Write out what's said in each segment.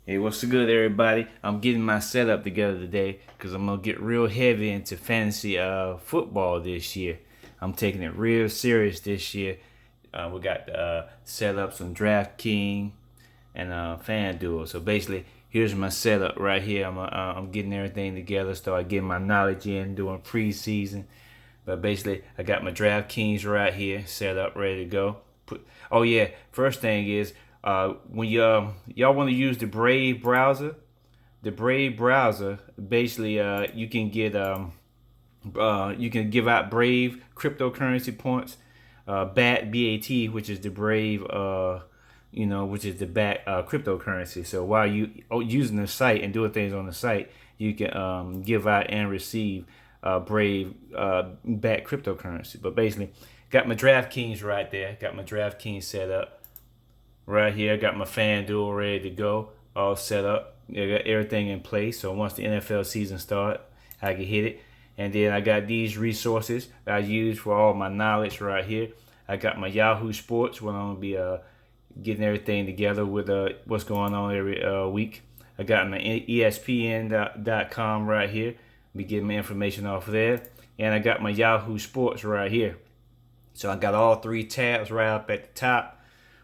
Hey, what's good, everybody? I'm getting my setup together today because I'm gonna get real heavy into fantasy football this year. I'm taking it real serious this year. We got setups on DraftKings and FanDuel. So basically, here's my setup right here. I'm getting everything together, start getting my knowledge in, doing preseason. But basically, I got my DraftKings right here set up, ready to go. Oh yeah, first thing is when y'all want to use the Brave browser, basically you can get you can give out Brave cryptocurrency points, BAT, which is the Brave which is the BAT cryptocurrency. So while you using the site and doing things on the site, you can give out and receive Brave BAT cryptocurrency. But basically, got my DraftKings right there. Got my DraftKings set up right here. Got my FanDuel ready to go, all set up. I got everything in place. So once the NFL season starts, I can hit it. And then I got these resources that I use for all my knowledge right here. I got my Yahoo Sports where I'm gonna be getting everything together with what's going on every week. I got my ESPN.com right here. Be getting my information off of there. And I got my Yahoo Sports right here. So I got all three tabs right up at the top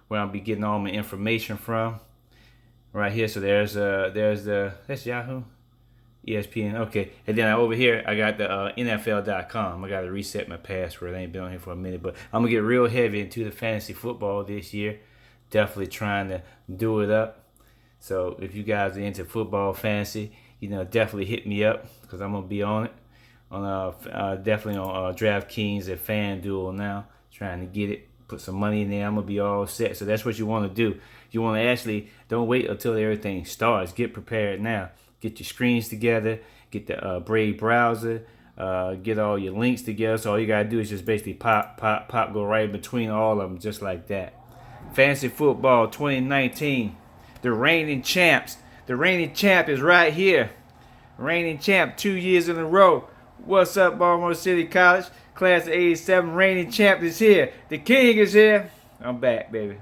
where I'll be getting all my information from. Right here. So there's that's Yahoo. ESPN. Okay. And then over here, I got the NFL.com. I got to reset my password. I ain't been on here for a minute, but I'm going to get real heavy into the fantasy football this year. Definitely trying to do it up. So if you guys are into football fantasy, definitely hit me up because I'm going to be on it. Definitely on DraftKings and FanDuel now. Trying to get it. Put some money in there. I'm going to be all set. So that's what you want to do. You want to actually, don't wait until everything starts. Get prepared now. Get your screens together, get the Brave browser, get all your links together. So all you gotta do is just basically pop, go right between all of them, just like that. Fantasy football 2019, the reigning champs. The reigning champ is right here. Reigning champ 2 years in a row. What's up, Baltimore City College? Class of '87, reigning champ is here. The king is here. I'm back, baby.